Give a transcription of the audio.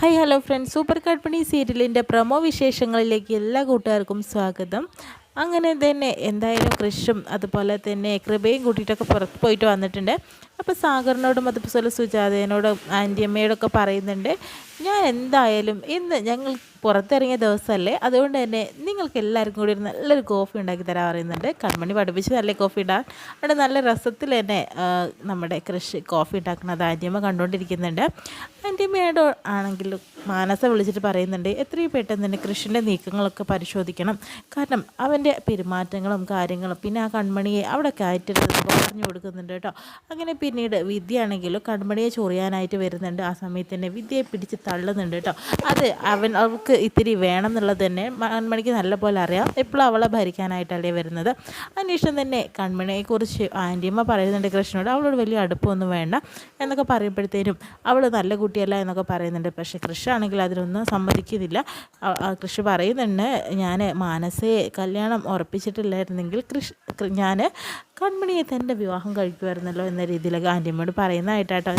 Hi hello friends, super കൺപണി സീരിയലിൻ്റെ promo വിശേഷങ്ങളിലേക്ക് എല്ലാ കൂട്ടുകാർക്കും സ്വാഗതം. അങ്ങനെ തന്നെ എന്തായാലും കൃഷും അതുപോലെ തന്നെ കൃപയും കൂട്ടിയിട്ടൊക്കെ പുറത്ത് പോയിട്ട് വന്നിട്ടുണ്ട്. അപ്പോൾ സാഗറിനോടും അതുപോലെ സുജാതയോടും ആൻറ്റിയമ്മയോടൊക്കെ പറയുന്നുണ്ട്, ഞാൻ എന്തായാലും ഇന്ന് ഞങ്ങൾ പുറത്തിറങ്ങിയ ദിവസമല്ലേ, അതുകൊണ്ട് തന്നെ നിങ്ങൾക്ക് എല്ലാവർക്കും കൂടി ഒരു നല്ലൊരു കോഫി ഉണ്ടാക്കി തരാൻ പറയുന്നുണ്ട്. കൺമണി പഠിപ്പിച്ച് നല്ല കോഫി ഇടാൻ അവിടെ നല്ല രസത്തിൽ തന്നെ നമ്മുടെ കൃഷി കോഫി ഉണ്ടാക്കുന്നത് ആൻറ്റിയമ്മ കണ്ടുകൊണ്ടിരിക്കുന്നുണ്ട്. ആൻറ്റിയമ്മയോട് ആണെങ്കിലും മാനസ വിളിച്ചിട്ട് പറയുന്നുണ്ട്, എത്രയും പെട്ടെന്ന് തന്നെ കൃഷിൻ്റെ നീക്കങ്ങളൊക്കെ പരിശോധിക്കണം. കാരണം അവൻ്റെ പെരുമാറ്റങ്ങളും കാര്യങ്ങളും പിന്നെ ആ കൺമണിയെ അവിടെ കയറ്റരുതെന്ന് പറഞ്ഞു കൊടുക്കുന്നുണ്ട് കേട്ടോ. അങ്ങനെ പിന്നീട് വിദ്യയാണെങ്കിലും കൺമണിയെ ചൊറിയാനായിട്ട് വരുന്നുണ്ട്. ആ സമയത്ത് തന്നെ വിദ്യയെ പിടിച്ച് തള്ളുന്നുണ്ട് കേട്ടോ. അത് അവൾക്ക് ഇത്തിരി വേണം എന്നുള്ളത് തന്നെ കൺമണിക്ക് നല്ലപോലെ അറിയാം. എപ്പോഴും അവളെ ഭരിക്കാനായിട്ടല്ലേ വരുന്നത്. അതിനുശേഷം തന്നെ കൺമണിയെക്കുറിച്ച് ആൻറ്റിയമ്മ പറയുന്നുണ്ട് കൃഷ്ണനോട്, അവളോട് വലിയ അടുപ്പമൊന്നും വേണ്ട എന്നൊക്കെ പറയുമ്പോഴത്തേനും അവൾ നല്ല കുട്ടിയല്ല എന്നൊക്കെ പറയുന്നുണ്ട്. പക്ഷേ കൃഷി ആണെങ്കിൽ അതിനൊന്നും സമ്മതിക്കുന്നില്ല. കൃഷി പറയുന്നുണ്ട്, ഞാൻ മാനസയെ കല്യാണം ഉറപ്പിച്ചിട്ടില്ലായിരുന്നെങ്കിൽ ഞാൻ കൺമണിയെ തന്നെ വിവാഹം കഴിക്കുമായിരുന്നല്ലോ എന്ന രീതിയിലൊക്കെ ആൻറ്റിയമ്മയോട് പറയുന്നതായിട്ടാട്ടോ.